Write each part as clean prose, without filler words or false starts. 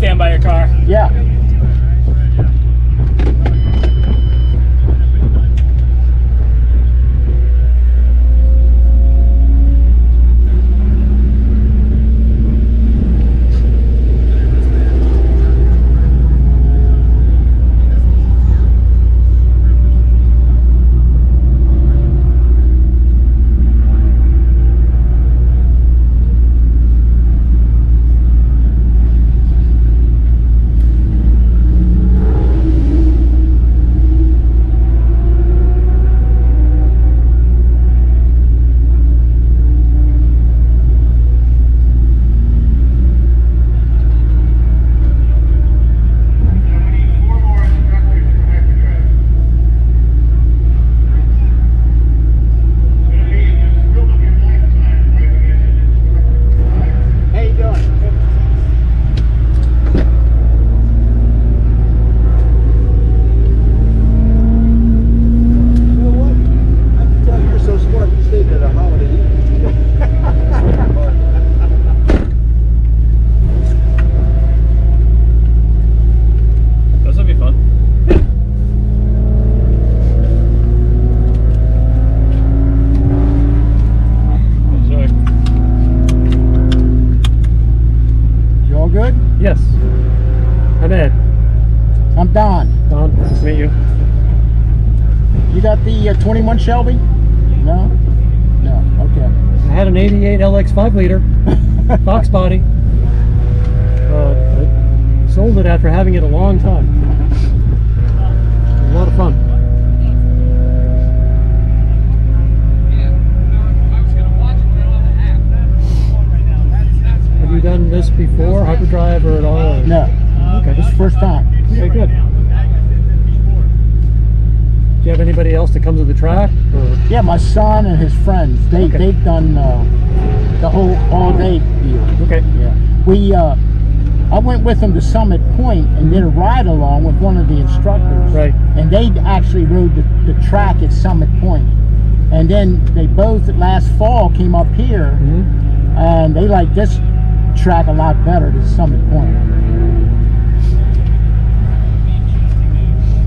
stand by your car. Yeah. Yes. I'm Ed. I'm Don. Don, nice to meet you. You got the 21 Shelby? No? No, okay. I had an 88 LX 5-liter box body. I sold it after having it a long time. It was a lot of fun. Have you done this before, Hyperdrive or at all? No. Okay. This is the first time. Okay, good. Do you have anybody else that comes to the track? Or? Yeah, my son and his friends. They've done the whole all-day deal. Okay. Yeah. I went with them to Summit Point and did a ride-along with one of the instructors. Right. And they actually rode the track at Summit Point. And then they both, last fall, came up here, and they like this track a lot better than Summit Point.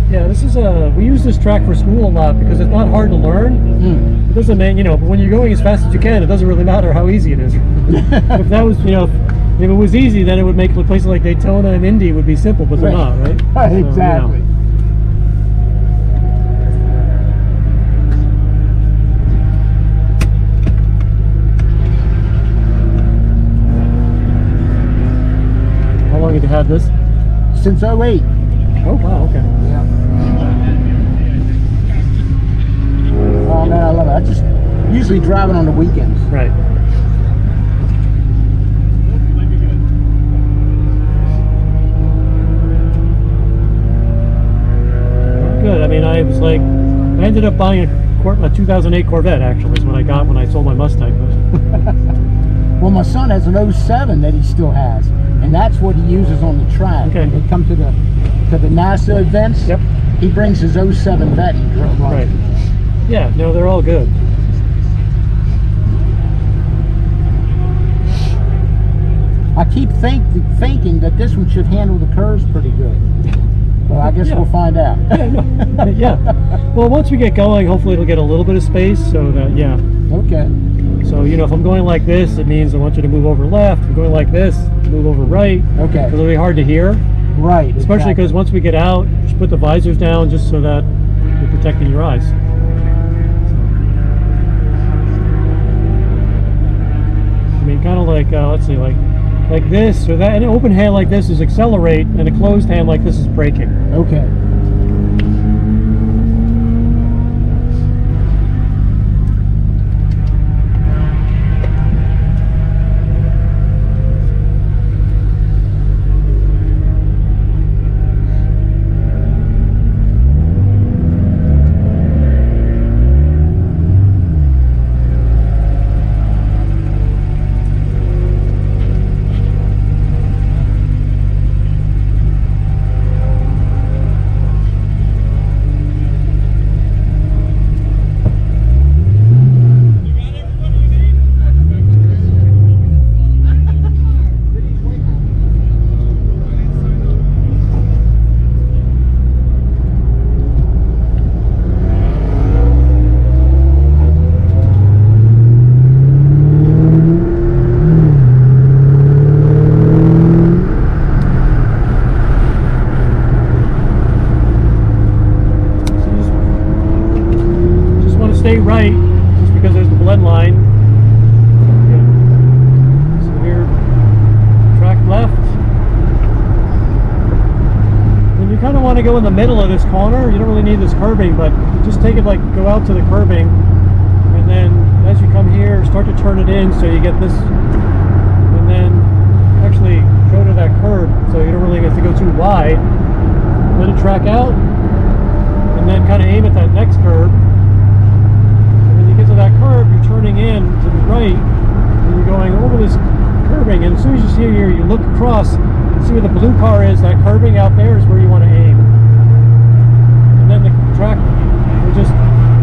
Yeah, this is we use this track for school a lot because it's not hard to learn. It doesn't mean, but when you're going as fast as you can, it doesn't really matter how easy it is. If that was, if it was easy, then it would make places like Daytona and Indy would be simple, but they're not, right? Right, exactly. How long have you had this? Since 08. Oh, wow, okay. Yeah. Oh man, I love it. I just usually drive it on the weekends. Right. Good. I mean, I ended up buying a 2008 Corvette, actually, is what I got when I sold my Mustang. Well, my son has an 07 that he still has, and that's what he uses on the track. Okay. They come to the NASA events. Yep. He brings his 07 Vet and drives. Right. Yeah, no, they're all good. I keep thinking that this one should handle the curves pretty good. Well, I guess we'll find out. Yeah. Well, once we get going, hopefully it'll get a little bit of space so that, Okay. So, if I'm going like this, it means I want you to move over left. If I'm going like this, move over right. Okay. Because it'll be hard to hear. Right. Especially because once we get out, just put the visors down just so that you're protecting your eyes. I mean, kind of like, let's see, like this or that. An open hand like this is accelerate, and a closed hand like this is braking. Okay. go in the middle of this corner. You don't really need this curbing, but just take it like, go out to the curbing, and then as you come here, start to turn it in so you get this, and then actually go to that curb so you don't really have to go too wide. Let it track out, and then kind of aim at that next curb. And when you get to that curb, you're turning in to the right, and you're going over this curbing, and as soon as you see here, you look across, see where the blue car is, that curbing out there is where you want to aim. And then the track will just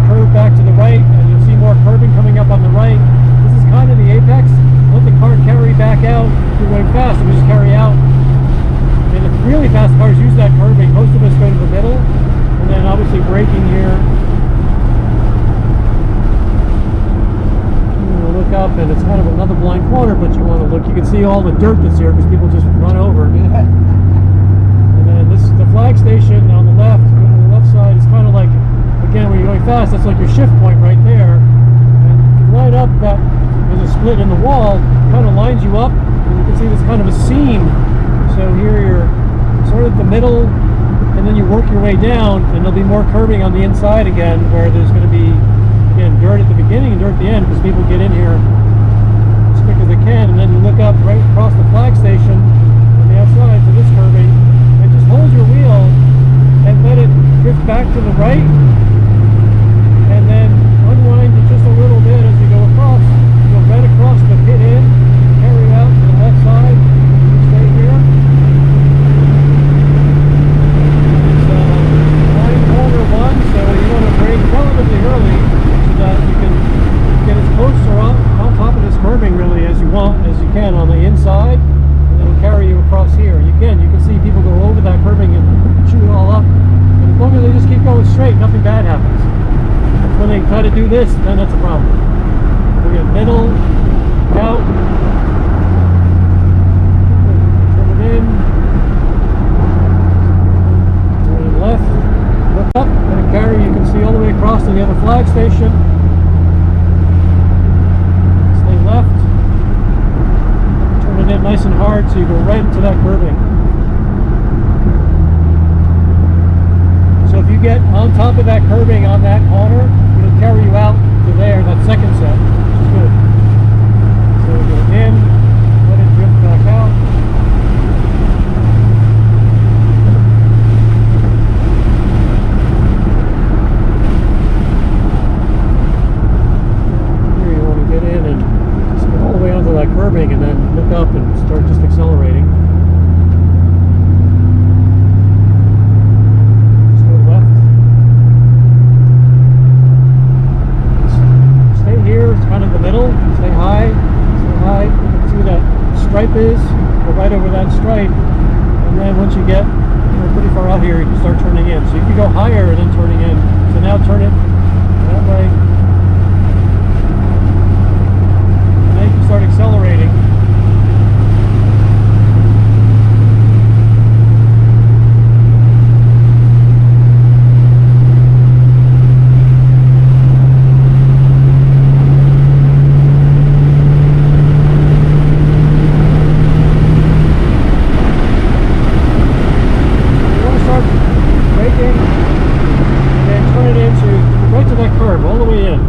curve back to the right, and you'll see more curbing coming up on the right. This is kind of the apex. Let the car carry back out. If you're going fast, you just carry out. And the really fast cars use that curbing. Most of us go to the middle, and then obviously braking here. Look up, and it's kind of another blind corner, but you want to look. You can see all the dirt that's here because people just run over. And then this is the flag station on the left. Go to the left side. It's kind of like, again, when you're going fast, that's like your shift point right there. And you can line up that there's a split in the wall, kind of lines you up, and you can see this kind of a seam. So here you're sort of the middle, and then you work your way down, and there'll be more curbing on the inside again, where there's going to be, again, dirt at the beginning and dirt at the end, because people get in here as quick as they can, and then you look up right across the flag station on the outside to this curbing, and just hold your wheel and let it drift back to the right, and then unwind it just a little bit as you go across. Go right across the pit in, carry out to the left side, stay here. It's line corner one, so you want to brake relatively early, that you can get as close or on top of this curbing really as you want, as you can on the inside, and it'll carry you across here. Again, you can see people go over that curbing and chew it all up, and as long as they just keep going straight, nothing bad happens. When they try to do this, then that's a problem. We get middle, out, turn it in, turn it left, look up, let it carry. You can see all the way across to the other flag station. Stay left, turn it in nice and hard so you go right into that curbing. So if you get on top of that curbing on that corner, it'll carry you out to there, that second set, which is good. So go in, let it drift back out. Here you want to get in and just go all the way onto that curbing, and then look up and start just accelerating. Stripe is, go right over that stripe, and then once you get pretty far out here, you can start turning in. So you can go higher and then turning in. So now turn it that way, and then you can start accelerating. All the way in.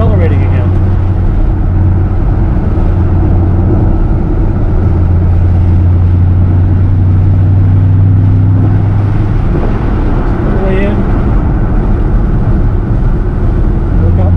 accelerating again. Way in. Look up.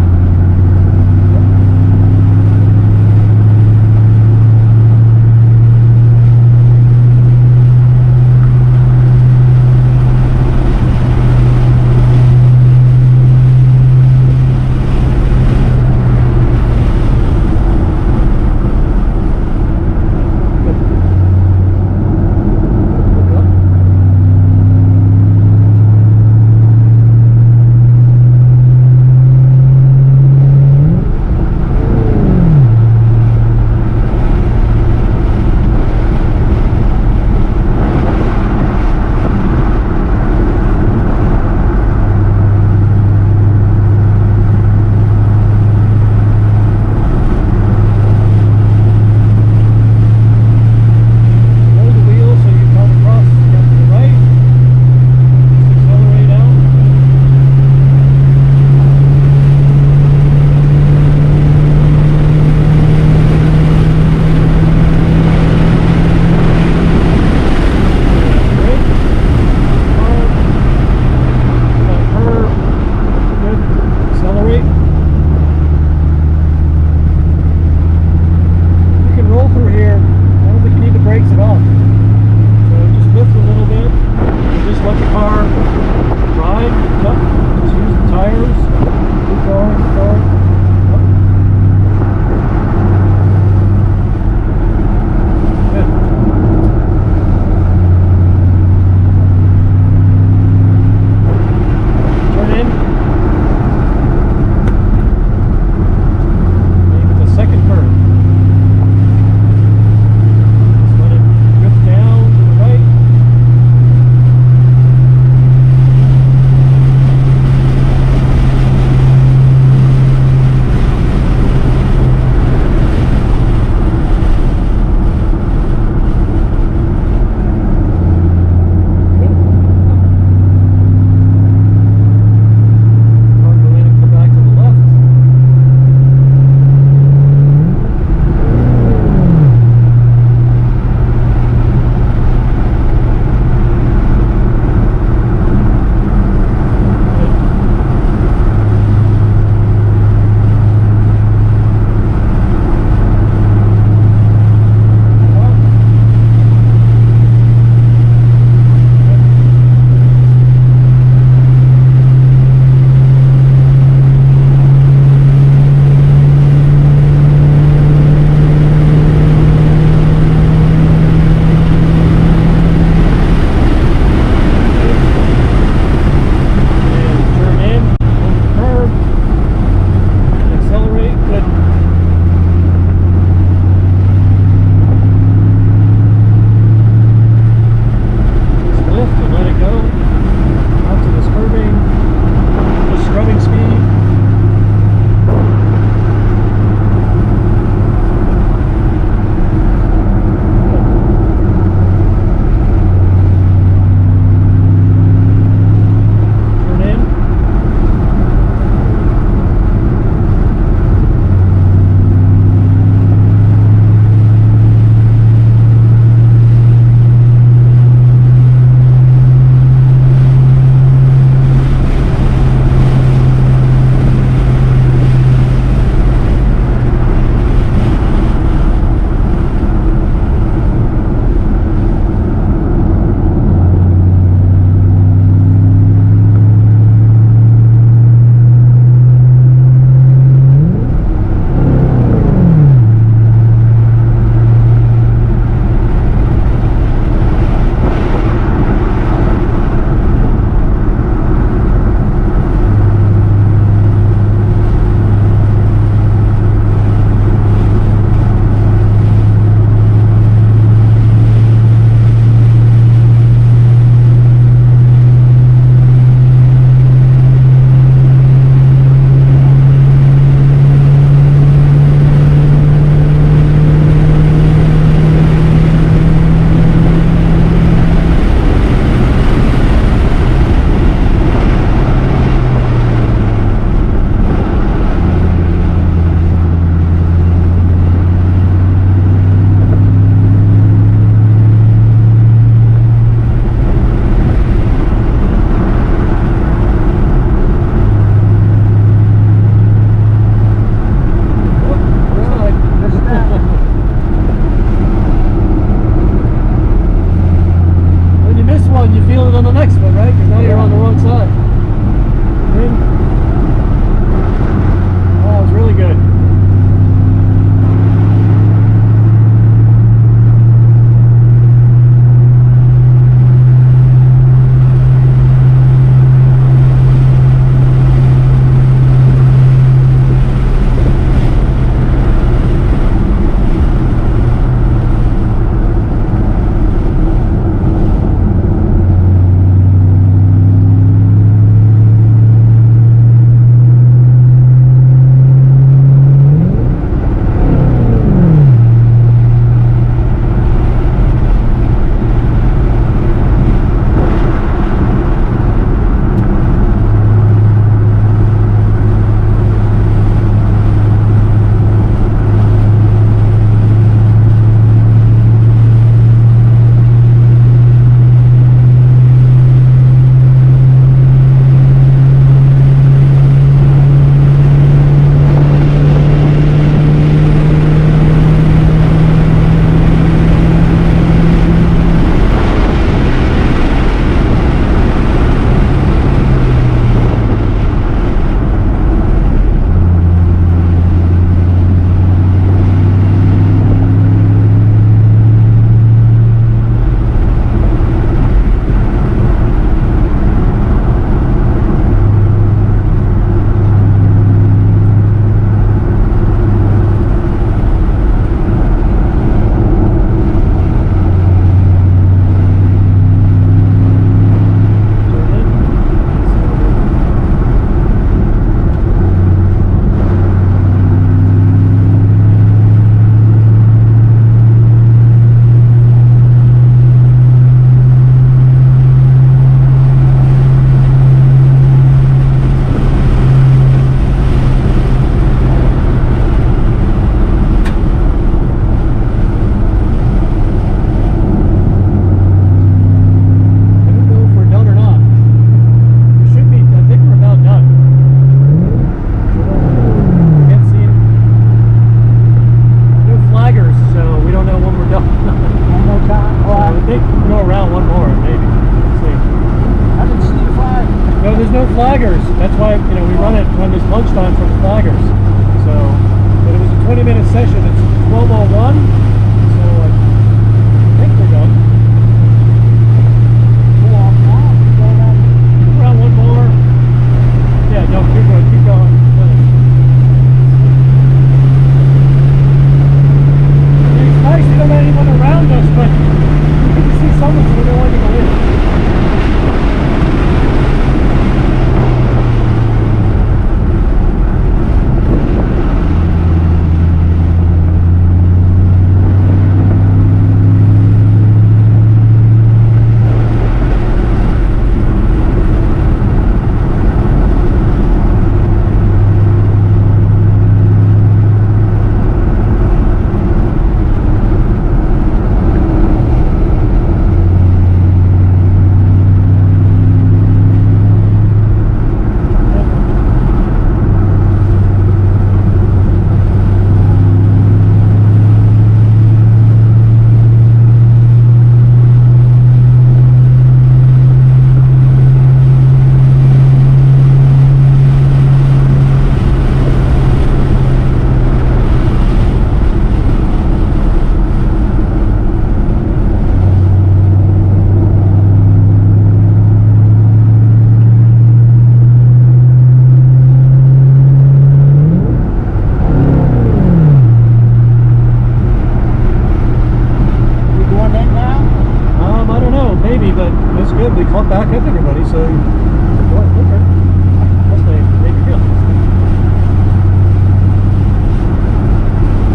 flaggers. That's why, you know, we run it when there's lunchtime for the flaggers. So, but it was a 20-minute session. It's 12:01. So I think we're done. Around one more. Yeah, no, keep going. Keep going. It's nice. You don't have anyone around us, but you can see someone, so we don't want to go in. We caught back up everybody, so what? Okay. Must they make it real?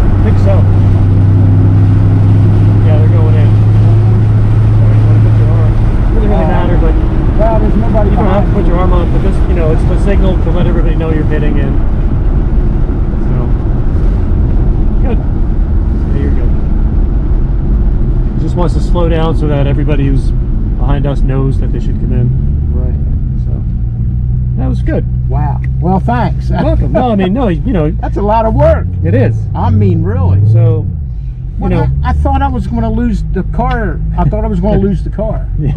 I think so. Yeah, they're going in. Sorry, you want to put your arm? It doesn't really matter, but well, there's nobody. You don't have to put your arm on it, but just, you know, it's the signal to let everybody know you're hitting in. So good. Yeah, you're good. He just wants to slow down so that everybody who's behind us knows that they should come in. Right. So that was good. Wow. Well, thanks. You're welcome. No, I mean, no, you know, that's a lot of work. It is. I mean, really. So, you know, I thought I was going to lose the car. I thought I was going to lose the car. Yeah.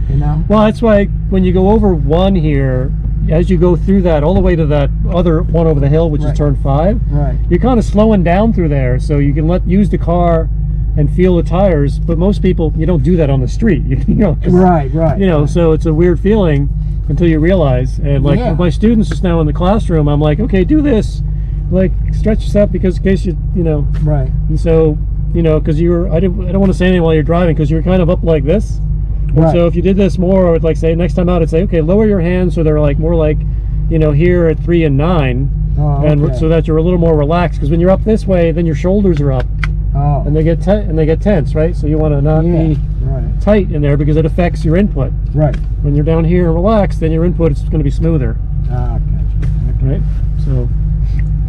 You know. Well, that's why when you go over one here, as you go through that all the way to that other one over the hill, which is turn 5, right, you're kind of slowing down through there, so you can use the car and feel the tires. But most people, you don't do that on the street. You know, right. You know, so it's a weird feeling until you realize. And like with my students just now in the classroom, I'm like, okay, do this, like stretch this up because in case you know. Right. And so, you know, because I don't want to say anything while you're driving because you're kind of up like this. And right. So if you did this more, I would like say next time out, I'd say, okay, lower your hands so they're like more like, you know, here at 3 and 9, and so that you're a little more relaxed. Because when you're up this way, then your shoulders are up. Oh. And they get tense, right? So you want to not be tight in there because it affects your input. Right. When you're down here and relaxed, then your input is going to be smoother. Ah, okay. Right. So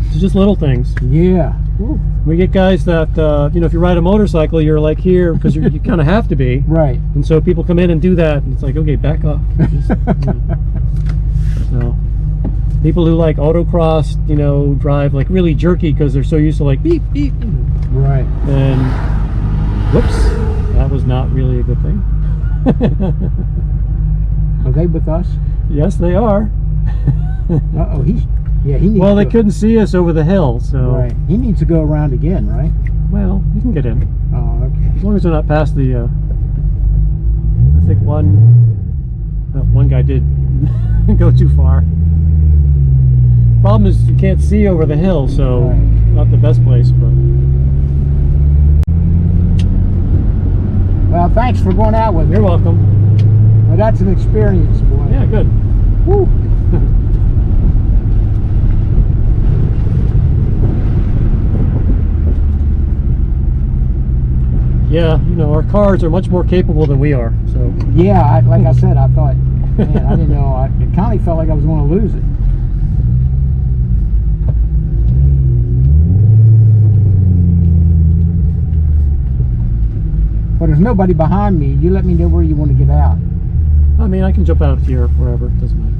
it's just little things. Yeah. Ooh. We get guys that you know, if you ride a motorcycle, you're like here because you kind of have to be. Right. And so people come in and do that, and it's like, okay, back up. Just, so people who like autocross, you know, drive like really jerky because they're so used to like beep beep. Right. And whoops, that was not really a good thing. Are they with us? Yes, they are. Uh-oh, he needs well, they couldn't see us over the hill, so right. He needs to go around again, right? Well, you can get in. Oh, okay. As long as they're not past the I think one guy did go too far. Problem is you can't see over the hill, so not the best place, but well, thanks for going out with me. You're welcome. Well, that's an experience, boy. Yeah, good. Woo. Yeah, you know, our cars are much more capable than we are, so. Yeah, like I said, I thought, man, I didn't know, it kind of felt like I was going to lose it. But there's nobody behind me. You let me know where you want to get out. I mean, I can jump out here, wherever, it doesn't matter.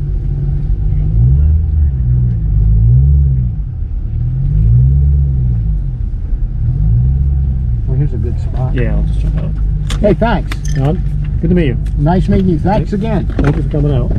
Well, here's a good spot. Yeah, I'll just jump out. Hey, thanks. John, good to meet you. Nice meeting you. Thanks again. Thank you for coming out.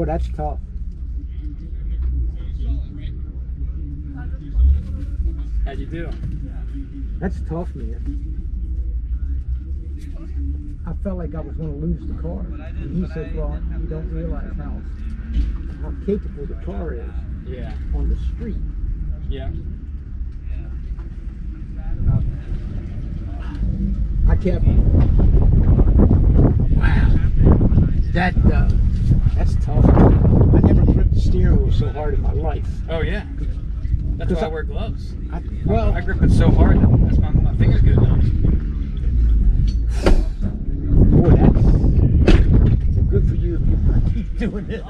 Boy, that's tough. How'd you do? That's tough, man. I felt like I was going to lose the car. And he said, well, you don't realize how capable the car is Yeah. on the street. Yeah. I kept, wow, that's tough. I never gripped the steering wheel so hard in my life. Oh yeah. That's why I wear gloves. Well, I grip it so hard that that's my fingers good now. boy, that's good for you if you keep doing this.